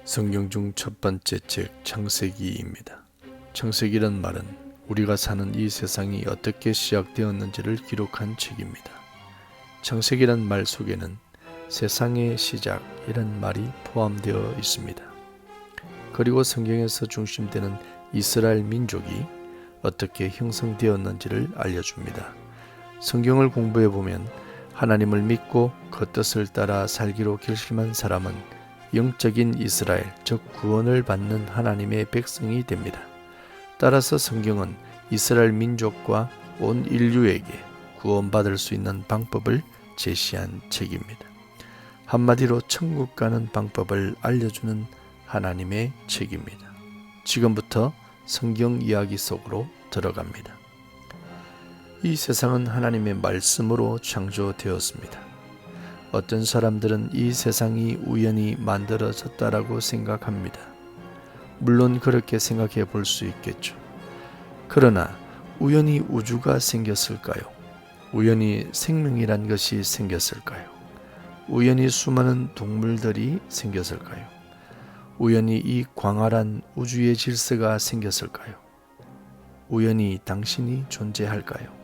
성경 중 첫 번째 책 창세기입니다. 창세기란 말은 우리가 사는 이 세상이 어떻게 시작되었는지를 기록한 책입니다. 창세기란 말 속에는 세상의 시작이란 말이 포함되어 있습니다. 그리고 성경에서 중심되는 이스라엘 민족이 어떻게 형성되었는지를 알려줍니다. 성경을 공부해 보면 하나님을 믿고 그 뜻을 따라 살기로 결심한 사람은 영적인 이스라엘, 즉 구원을 받는 하나님의 백성이 됩니다. 따라서 성경은 이스라엘 민족과 온 인류에게 구원받을 수 있는 방법을 제시한 책입니다. 한마디로 천국 가는 방법을 알려주는 하나님의 책입니다. 지금부터 성경 이야기 속으로 들어갑니다. 이 세상은 하나님의 말씀으로 창조되었습니다. 어떤 사람들은 이 세상이 우연히 만들어졌다라고 생각합니다. 물론 그렇게 생각해 볼 수 있겠죠. 그러나 우연히 우주가 생겼을까요? 우연히 생명이란 것이 생겼을까요? 우연히 수많은 동물들이 생겼을까요? 우연히 이 광활한 우주의 질서가 생겼을까요? 우연히 당신이 존재할까요?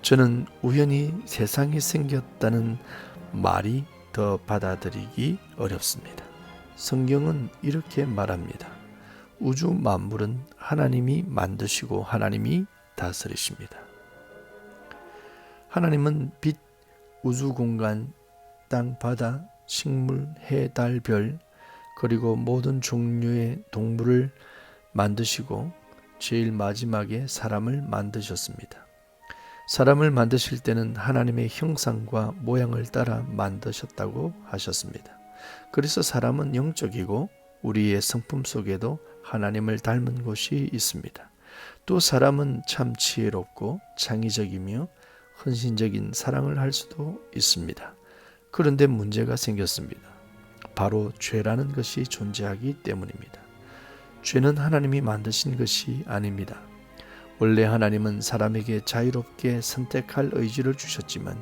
저는 우연히 세상이 생겼다는 말이 더 받아들이기 어렵습니다. 성경은 이렇게 말합니다. 우주 만물은 하나님이 만드시고 하나님이 다스리십니다. 하나님은 빛, 우주 공간, 땅, 바다, 식물, 해, 달, 별, 그리고 모든 종류의 동물을 만드시고 제일 마지막에 사람을 만드셨습니다. 사람을 만드실 때는 하나님의 형상과 모양을 따라 만드셨다고 하셨습니다. 그래서 사람은 영적이고 우리의 성품 속에도 하나님을 닮은 곳이 있습니다. 또 사람은 참 지혜롭고 창의적이며 헌신적인 사랑을 할 수도 있습니다. 그런데 문제가 생겼습니다. 바로 죄라는 것이 존재하기 때문입니다. 죄는 하나님이 만드신 것이 아닙니다. 원래 하나님은 사람에게 자유롭게 선택할 의지를 주셨지만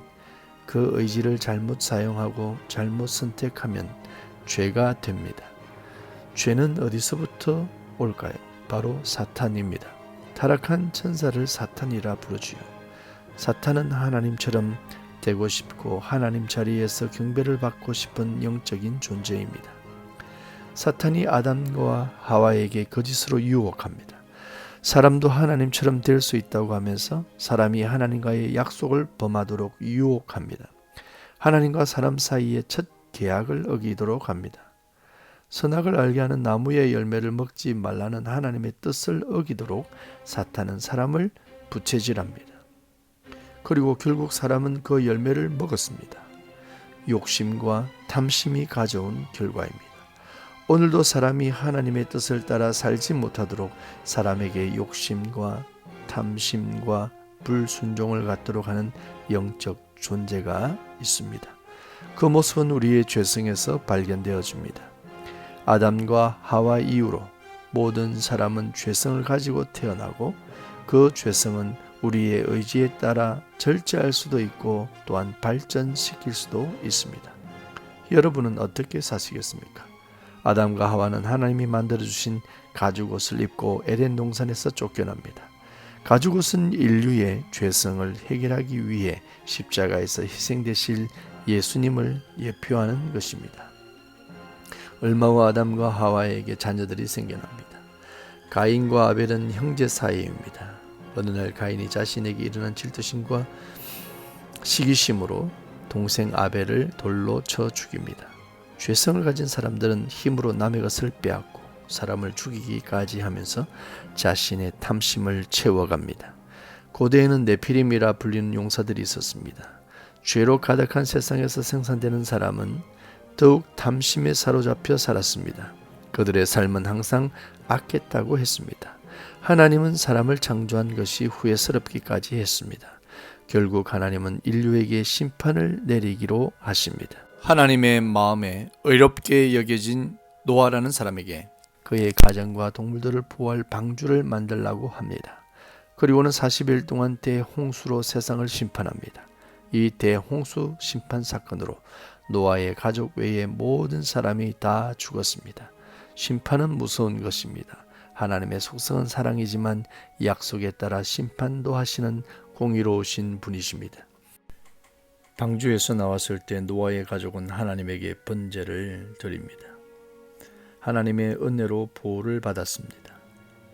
그 의지를 잘못 사용하고 잘못 선택하면 죄가 됩니다. 죄는 어디서부터 올까요? 바로 사탄입니다. 타락한 천사를 사탄이라 부르지요. 사탄은 하나님처럼 되고 싶고 하나님 자리에서 경배를 받고 싶은 영적인 존재입니다. 사탄이 아담과 하와에게 거짓으로 유혹합니다. 사람도 하나님처럼 될 수 있다고 하면서 사람이 하나님과의 약속을 범하도록 유혹합니다. 하나님과 사람 사이의 첫 계약을 어기도록 합니다. 선악을 알게 하는 나무의 열매를 먹지 말라는 하나님의 뜻을 어기도록 사탄은 사람을 부채질합니다. 그리고 결국 사람은 그 열매를 먹었습니다. 욕심과 탐심이 가져온 결과입니다. 오늘도 사람이 하나님의 뜻을 따라 살지 못하도록 사람에게 욕심과 탐심과 불순종을 갖도록 하는 영적 존재가 있습니다. 그 모습은 우리의 죄성에서 발견되어집니다. 아담과 하와 이후로 모든 사람은 죄성을 가지고 태어나고 그 죄성은 우리의 의지에 따라 절제할 수도 있고 또한 발전시킬 수도 있습니다. 여러분은 어떻게 사시겠습니까? 아담과 하와는 하나님이 만들어주신 가죽옷을 입고 에덴 동산에서 쫓겨납니다. 가죽옷은 인류의 죄성을 해결하기 위해 십자가에서 희생되실 예수님을 예표하는 것입니다. 얼마 후 아담과 하와에게 자녀들이 생겨납니다. 가인과 아벨은 형제 사이입니다. 어느 날 가인이 자신에게 일어난 질투심과 시기심으로 동생 아벨을 돌로 쳐 죽입니다. 죄성을 가진 사람들은 힘으로 남의 것을 빼앗고 사람을 죽이기까지 하면서 자신의 탐심을 채워갑니다. 고대에는 네피림이라 불리는 용사들이 있었습니다. 죄로 가득한 세상에서 생산되는 사람은 더욱 탐심에 사로잡혀 살았습니다. 그들의 삶은 항상 악했다고 했습니다. 하나님은 사람을 창조한 것이 후회스럽기까지 했습니다. 결국 하나님은 인류에게 심판을 내리기로 하십니다. 하나님의 마음에 의롭게 여겨진 노아라는 사람에게 그의 가정과 동물들을 보호할 방주를 만들라고 합니다. 그리고는 40일 동안 대홍수로 세상을 심판합니다. 이 대홍수 심판 사건으로 노아의 가족 외의 모든 사람이 다 죽었습니다. 심판은 무서운 것입니다. 하나님의 속성은 사랑이지만 약속에 따라 심판도 하시는 공의로우신 분이십니다. 방주에서 나왔을 때 노아의 가족은 하나님에게 번제를 드립니다. 하나님의 은혜로 보호를 받았습니다.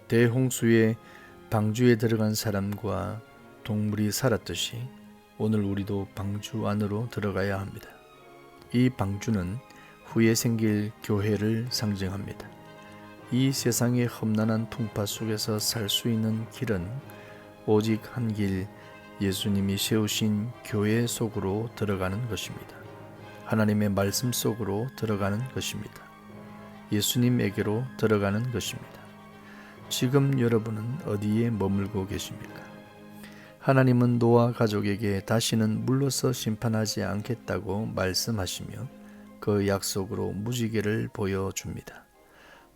대홍수에 방주에 들어간 사람과 동물이 살았듯이 오늘 우리도 방주 안으로 들어가야 합니다. 이 방주는 후에 생길 교회를 상징합니다. 이 세상의 험난한 풍파 속에서 살 수 있는 길은 오직 한 길, 예수님이 세우신 교회 속으로 들어가는 것입니다. 하나님의 말씀 속으로 들어가는 것입니다. 예수님에게로 들어가는 것입니다. 지금 여러분은 어디에 머물고 계십니까? 하나님은 노아 가족에게 다시는 물로서 심판하지 않겠다고 말씀하시며 그 약속으로 무지개를 보여줍니다.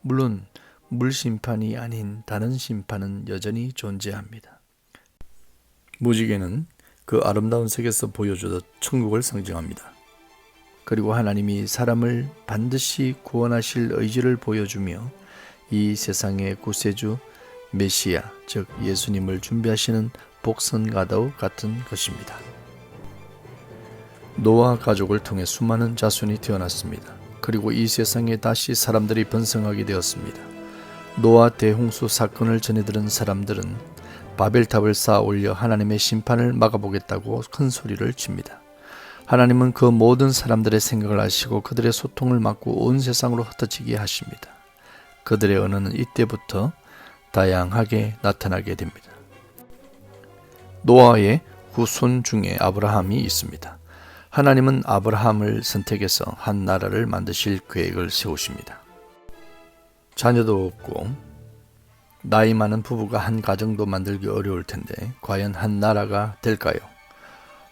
물론 물심판이 아닌 다른 심판은 여전히 존재합니다. 무지개는 그 아름다운 색에서 보여주듯 천국을 상징합니다. 그리고 하나님이 사람을 반드시 구원하실 의지를 보여주며 이 세상의 구세주 메시아, 즉 예수님을 준비하시는 복선가도 같은 것입니다. 노아 가족을 통해 수많은 자손이 태어났습니다. 그리고 이 세상에 다시 사람들이 번성하게 되었습니다. 노아 대홍수 사건을 전해들은 사람들은 바벨탑을 쌓아 올려 하나님의 심판을 막아보겠다고 큰 소리를 칩니다. 하나님은 그 모든 사람들의 생각을 아시고 그들의 소통을 막고 온 세상으로 흩어지게 하십니다. 그들의 언어는 이때부터 다양하게 나타나게 됩니다. 노아의 후손 중에 아브라함이 있습니다. 하나님은 아브라함을 선택해서 한 나라를 만드실 계획을 세우십니다. 자녀도 없고 나이 많은 부부가 한 가정도 만들기 어려울 텐데 과연 한 나라가 될까요?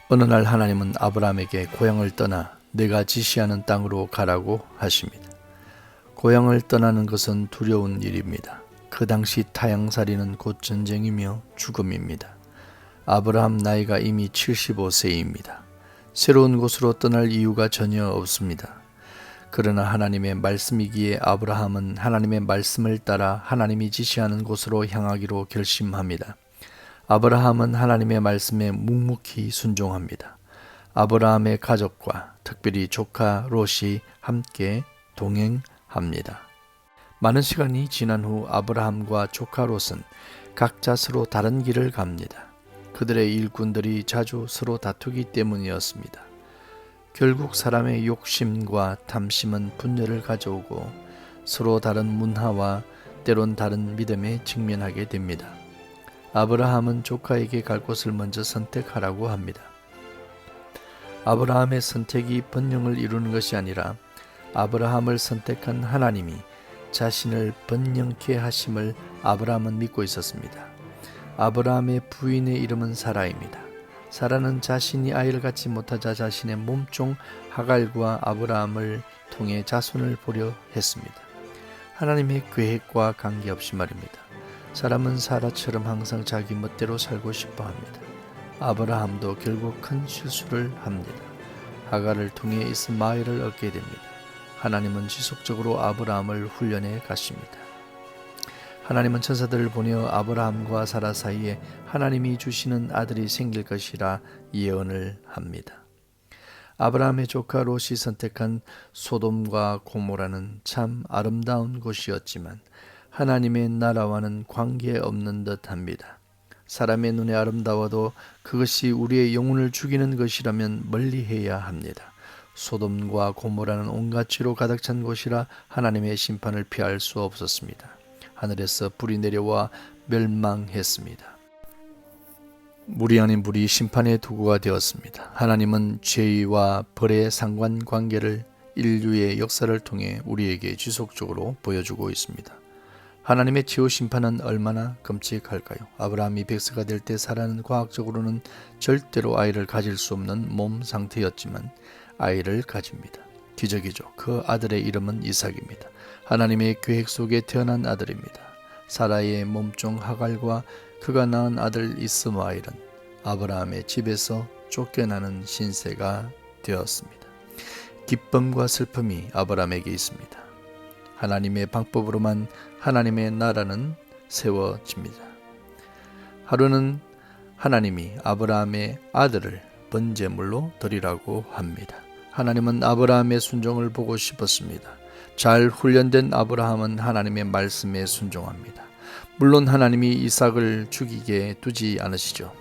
어느 날 하나님은 아브라함에게 고향을 떠나 내가 지시하는 땅으로 가라고 하십니다. 고향을 떠나는 것은 두려운 일입니다. 그 당시 타향살이는 곧 전쟁이며 죽음입니다. 아브라함 나이가 이미 75세입니다. 새로운 곳으로 떠날 이유가 전혀 없습니다. 그러나 하나님의 말씀이기에 아브라함은 하나님의 말씀을 따라 하나님이 지시하는 곳으로 향하기로 결심합니다. 아브라함은 하나님의 말씀에 묵묵히 순종합니다. 아브라함의 가족과 특별히 조카 롯이 함께 동행합니다. 많은 시간이 지난 후 아브라함과 조카 롯은 각자 서로 다른 길을 갑니다. 그들의 일꾼들이 자주 서로 다투기 때문이었습니다. 결국 사람의 욕심과 탐심은 분열을 가져오고 서로 다른 문화와 때론 다른 믿음에 직면하게 됩니다. 아브라함은 조카에게 갈 곳을 먼저 선택하라고 합니다. 아브라함의 선택이 번영을 이루는 것이 아니라 아브라함을 선택한 하나님이 자신을 번영케 하심을 아브라함은 믿고 있었습니다. 아브라함의 부인의 이름은 사라입니다. 사라는 자신이 아이를 갖지 못하자 자신의 몸종 하갈과 아브라함을 통해 자손을 보려 했습니다. 하나님의 계획과 관계없이 말입니다. 사람은 사라처럼 항상 자기 멋대로 살고 싶어 합니다. 아브라함도 결국 큰 실수를 합니다. 하갈을 통해 이스마엘을 얻게 됩니다. 하나님은 지속적으로 아브라함을 훈련해 가십니다. 하나님은 천사들을 보내어 아브라함과 사라 사이에 하나님이 주시는 아들이 생길 것이라 예언을 합니다. 아브라함의 조카 롯이 선택한 소돔과 고모라는 참 아름다운 곳이었지만 하나님의 나라와는 관계없는 듯합니다. 사람의 눈에 아름다워도 그것이 우리의 영혼을 죽이는 것이라면 멀리해야 합니다. 소돔과 고모라는 온갖 죄로 가득 찬 곳이라 하나님의 심판을 피할 수 없었습니다. 하늘에서 불이 내려와 멸망했습니다. 물이 아닌 불이 심판의 도구가 되었습니다. 하나님은 죄와 벌의 상관관계를 인류의 역사를 통해 우리에게 지속적으로 보여주고 있습니다. 하나님의 최후 심판은 얼마나 끔찍할까요? 아브라함이 100세가 될 때 사라는 과학적으로는 절대로 아이를 가질 수 없는 몸 상태였지만 아이를 가집니다. 기적이죠. 그 아들의 이름은 이삭입니다. 하나님의 계획 속에 태어난 아들입니다. 사라의 몸종 하갈과 그가 낳은 아들 이스마엘은 아브라함의 집에서 쫓겨나는 신세가 되었습니다. 기쁨과 슬픔이 아브라함에게 있습니다. 하나님의 방법으로만 하나님의 나라는 세워집니다. 하루는 하나님이 아브라함의 아들을 번제물로 드리라고 합니다. 하나님은 아브라함의 순종을 보고 싶었습니다. 잘 훈련된 아브라함은 하나님의 말씀에 순종합니다. 물론 하나님이 이삭을 죽이게 두지 않으시죠.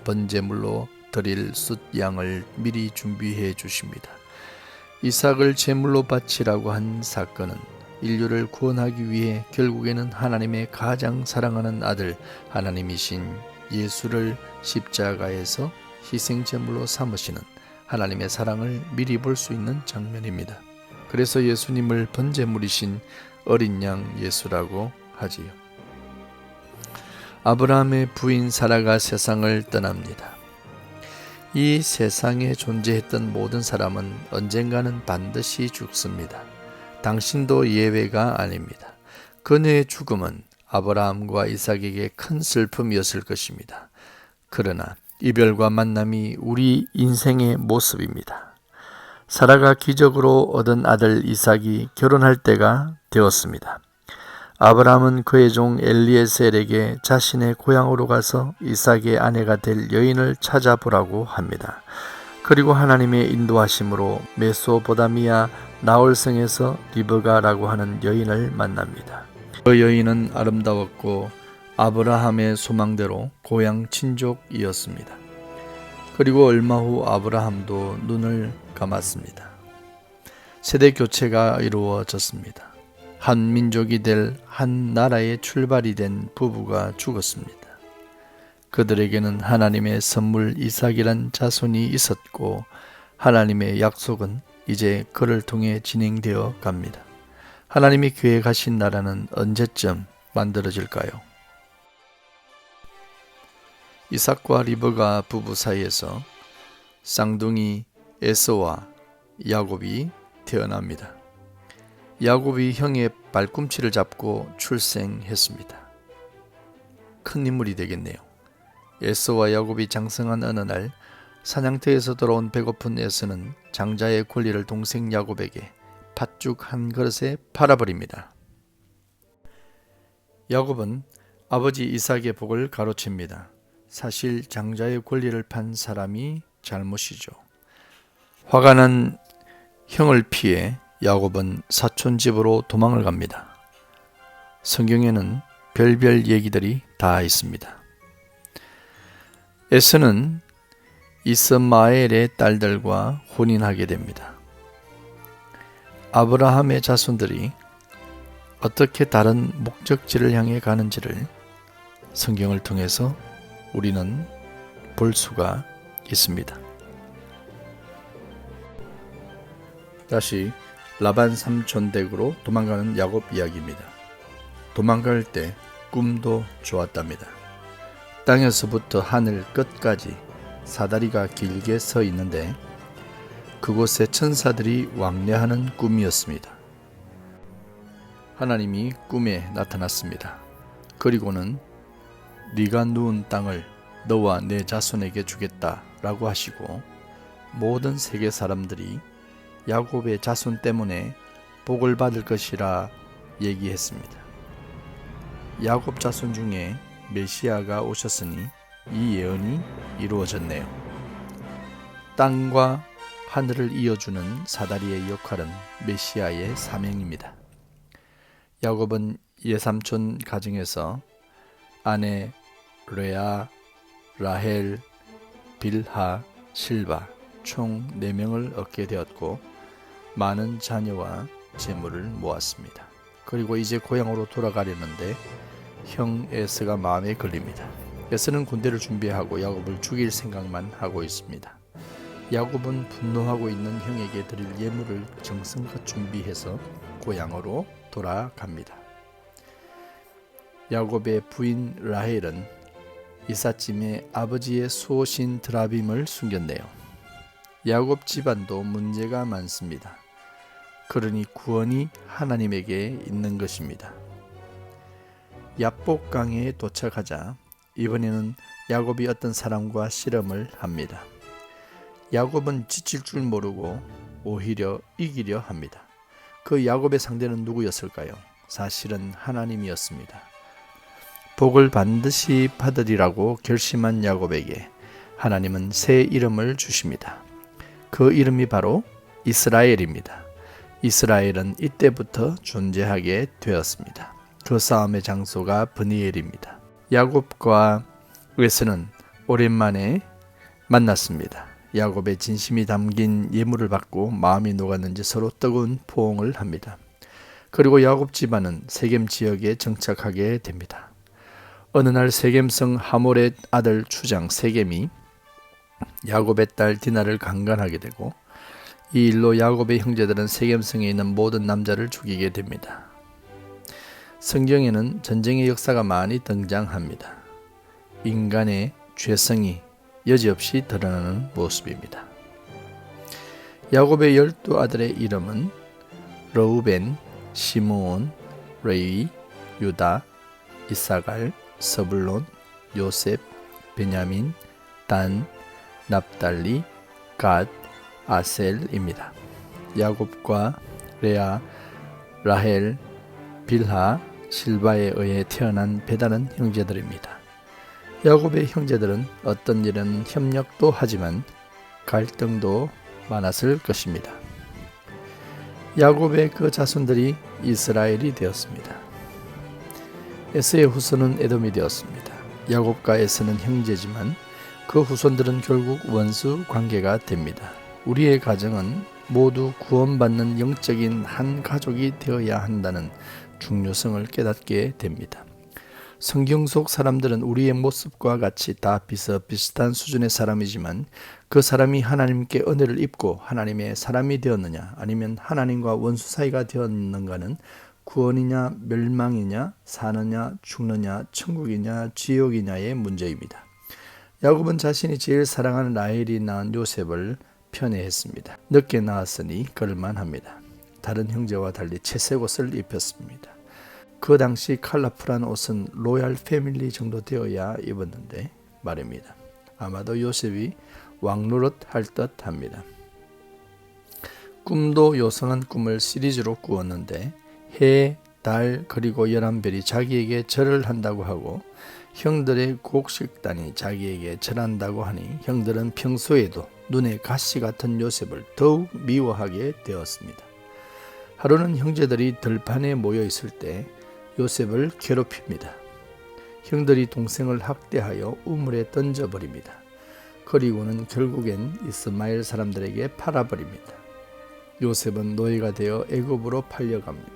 번제물로 드릴 숫양을 미리 준비해 주십니다. 이삭을 제물로 바치라고 한 사건은 인류를 구원하기 위해 결국에는 하나님의 가장 사랑하는 아들 하나님이신 예수를 십자가에서 희생제물로 삼으시는 하나님의 사랑을 미리 볼 수 있는 장면입니다. 그래서 예수님을 번제물이신 어린 양 예수라고 하지요. 아브라함의 부인 사라가 세상을 떠납니다. 이 세상에 존재했던 모든 사람은 언젠가는 반드시 죽습니다. 당신도 예외가 아닙니다. 그녀의 죽음은 아브라함과 이삭에게 큰 슬픔이었을 것입니다. 그러나 이별과 만남이 우리 인생의 모습입니다. 사라가 기적으로 얻은 아들 이삭이 결혼할 때가 되었습니다. 아브라함은 그의 종 엘리에셀에게 자신의 고향으로 가서 이삭의 아내가 될 여인을 찾아보라고 합니다. 그리고 하나님의 인도하심으로 메소포타미아 나홀성에서 리브가라고 하는 여인을 만납니다. 그 여인은 아름다웠고 아브라함의 소망대로 고향 친족이었습니다. 그리고 얼마 후 아브라함도 눈을 감았습니다. 세대 교체가 이루어졌습니다. 한 민족이 될 한 나라의 출발이 된 부부가 죽었습니다. 그들에게는 하나님의 선물 이삭이란 자손이 있었고 하나님의 약속은 이제 그를 통해 진행되어 갑니다. 하나님이 계획하신 나라는 언제쯤 만들어질까요? 이삭과 리브가 부부 사이에서 쌍둥이 에서와 야곱이 태어납니다. 야곱이 형의 발꿈치를 잡고 출생했습니다. 큰 인물이 되겠네요. 에서와 야곱이 장성한 어느 날 사냥터에서 돌아온 배고픈 에서는 장자의 권리를 동생 야곱에게 팥죽 한 그릇에 팔아버립니다. 야곱은 아버지 이삭의 복을 가로챕니다. 사실 장자의 권리를 판 사람이 잘못이죠. 화가 난 형을 피해 야곱은 사촌 집으로 도망을 갑니다. 성경에는 별별 얘기들이 다 있습니다. 에서는 이스마엘의 딸들과 혼인하게 됩니다. 아브라함의 자손들이 어떻게 다른 목적지를 향해 가는지를 성경을 통해서 우리는 볼 수가 있습니다. 다시 라반 삼촌 댁으로 도망가는 야곱 이야기입니다. 도망갈 때 꿈도 좋았답니다. 땅에서부터 하늘 끝까지 사다리가 길게 서 있는데 그곳에 천사들이 왕래하는 꿈이었습니다. 하나님이 꿈에 나타났습니다. 그리고는 네가 누운 땅을 너와 내 자손에게 주겠다라고 하시고 모든 세계 사람들이 야곱의 자손 때문에 복을 받을 것이라 얘기했습니다. 야곱 자손 중에 메시아가 오셨으니 이 예언이 이루어졌네요. 땅과 하늘을 이어주는 사다리의 역할은 메시아의 사명입니다. 야곱은 예삼촌 가정에서 아내 레아, 라헬, 빌하, 실바 총 4명을 얻게 되었고 많은 자녀와 재물을 모았습니다. 그리고 이제 고향으로 돌아가려는데 형 에서가 마음에 걸립니다. 에서는 군대를 준비하고 야곱을 죽일 생각만 하고 있습니다. 야곱은 분노하고 있는 형에게 드릴 예물을 정성껏 준비해서 고향으로 돌아갑니다. 야곱의 부인 라헬은 이삿짐에 아버지의 수호신 드라빔을 숨겼네요. 야곱 집안도 문제가 많습니다. 그러니 구원이 하나님에게 있는 것입니다. 야복강에 도착하자 이번에는 야곱이 어떤 사람과 씨름을 합니다. 야곱은 지칠 줄 모르고 오히려 이기려 합니다. 그 야곱의 상대는 누구였을까요? 사실은 하나님이었습니다. 복을 반드시 받으리라고 결심한 야곱에게 하나님은 새 이름을 주십니다. 그 이름이 바로 이스라엘입니다. 이스라엘은 이때부터 존재하게 되었습니다. 그 싸움의 장소가 브니엘입니다. 야곱과 에서는 오랜만에 만났습니다. 야곱의 진심이 담긴 예물을 받고 마음이 녹았는지 서로 뜨거운 포옹을 합니다. 그리고 야곱 집안은 세겜 지역에 정착하게 됩니다. 어느 날 세겜성 하몰의 아들 추장 세겜이 야곱의 딸 디나를 강간하게 되고 이 일로 야곱의 형제들은 세겜성에 있는 모든 남자를 죽이게 됩니다. 성경에는 전쟁의 역사가 많이 등장합니다. 인간의 죄성이 여지없이 드러나는 모습입니다. 야곱의 12아들의 이름은 르우벤, 시므온, 레위, 유다, 이사갈, 스불론, 요셉, 베냐민, 단, 납달리, 갓, 아셀입니다. 야곱과 레아, 라헬, 빌하, 실바에 의해 태어난 배다른 형제들입니다. 야곱의 형제들은 어떤 일은 협력도 하지만 갈등도 많았을 것입니다. 야곱의 그 자손들이 이스라엘이 되었습니다. 에서의 후손은 에돔이 되었습니다. 야곱과 에서는 형제지만 그 후손들은 결국 원수 관계가 됩니다. 우리의 가정은 모두 구원받는 영적인 한 가족이 되어야 한다는 중요성을 깨닫게 됩니다. 성경 속 사람들은 우리의 모습과 같이 다 비슷비슷한 수준의 사람이지만 그 사람이 하나님께 은혜를 입고 하나님의 사람이 되었느냐 아니면 하나님과 원수 사이가 되었는가는 구원이냐 멸망이냐 사느냐 죽느냐 천국이냐 지옥이냐의 문제입니다. 야곱은 자신이 제일 사랑하는 라헬이 낳은 요셉을 편애했습니다. 늦게 낳았으니 그럴만합니다. 다른 형제와 달리 채색 옷을 입혔습니다. 그 당시 컬러풀한 옷은 로얄 패밀리 정도 되어야 입었는데 말입니다. 아마도 요셉이 왕노릇 할 듯 합니다. 꿈도 요상한 꿈을 시리즈로 꾸었는데 해, 달 그리고 11별이 자기에게 절을 한다고 하고 형들의 곡식단이 자기에게 절한다고 하니 형들은 평소에도 눈에 가시 같은 요셉을 더욱 미워하게 되었습니다. 하루는 형제들이 들판에 모여 있을 때 요셉을 괴롭힙니다. 형들이 동생을 학대하여 우물에 던져버립니다. 그리고는 결국엔 이스마엘 사람들에게 팔아버립니다. 요셉은 노예가 되어 애굽으로 팔려갑니다.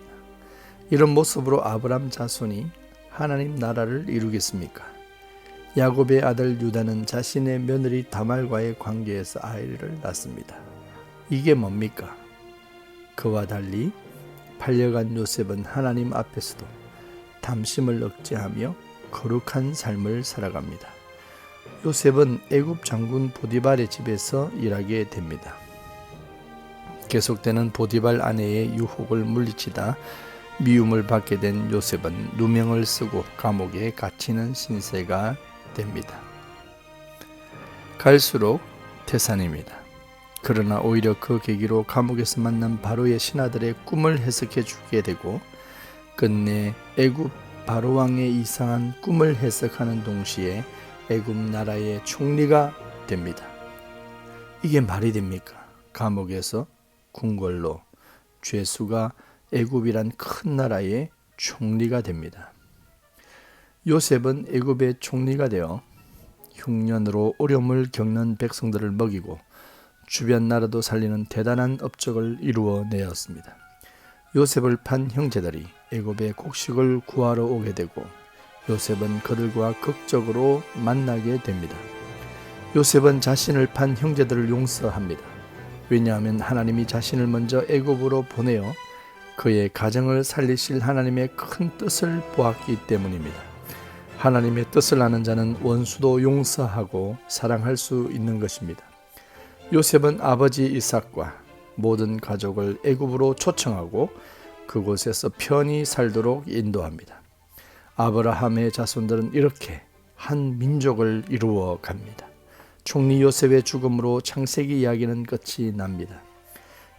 이런 모습으로 아브람 자손이 하나님 나라를 이루겠습니까? 야곱의 아들 유다는 자신의 며느리 다말과의 관계에서 아이를 낳습니다. 이게 뭡니까? 그와 달리 팔려간 요셉은 하나님 앞에서도 탐심을 억제하며 거룩한 삶을 살아갑니다. 요셉은 애굽 장군 보디발의 집에서 일하게 됩니다. 계속되는 보디발 아내의 유혹을 물리치다 미움을 받게 된 요셉은 누명을 쓰고 감옥에 갇히는 신세가 됩니다. 갈수록 태산입니다. 그러나 오히려 그 계기로 감옥에서 만난 바로의 신하들의 꿈을 해석해 주게 되고 끝내 애굽 바로왕의 이상한 꿈을 해석하는 동시에 애굽 나라의 총리가 됩니다. 이게 말이 됩니까? 감옥에서 궁궐로 죄수가 애굽이란 큰 나라의 총리가 됩니다. 요셉은 애굽의 총리가 되어 흉년으로 어려움을 겪는 백성들을 먹이고 주변 나라도 살리는 대단한 업적을 이루어내었습니다. 요셉을 판 형제들이 애굽의 곡식을 구하러 오게 되고 요셉은 그들과 극적으로 만나게 됩니다. 요셉은 자신을 판 형제들을 용서합니다. 왜냐하면 하나님이 자신을 먼저 애굽으로 보내어 그의 가정을 살리실 하나님의 큰 뜻을 보았기 때문입니다. 하나님의 뜻을 아는 자는 원수도 용서하고 사랑할 수 있는 것입니다. 요셉은 아버지 이삭과 모든 가족을 애굽으로 초청하고 그곳에서 편히 살도록 인도합니다. 아브라함의 자손들은 이렇게 한 민족을 이루어 갑니다. 총리 요셉의 죽음으로 창세기 이야기는 끝이 납니다.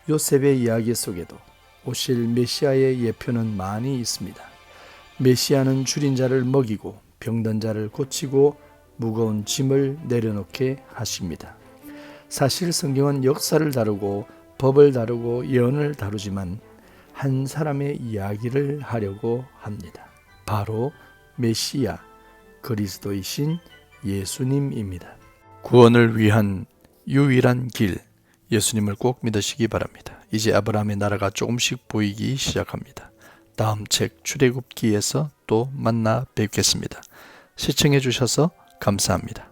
요셉의 이야기 속에도 오실 메시아의 예표는 많이 있습니다. 메시아는 줄인 자를 먹이고 병든 자를 고치고 무거운 짐을 내려놓게 하십니다. 사실 성경은 역사를 다루고 법을 다루고 예언을 다루지만 한 사람의 이야기를 하려고 합니다. 바로 메시아, 그리스도이신 예수님입니다. 구원을 위한 유일한 길, 예수님을 꼭 믿으시기 바랍니다. 이제 아브라함의 나라가 조금씩 보이기 시작합니다. 다음 책 출애굽기에서 또 만나 뵙겠습니다. 시청해 주셔서 감사합니다.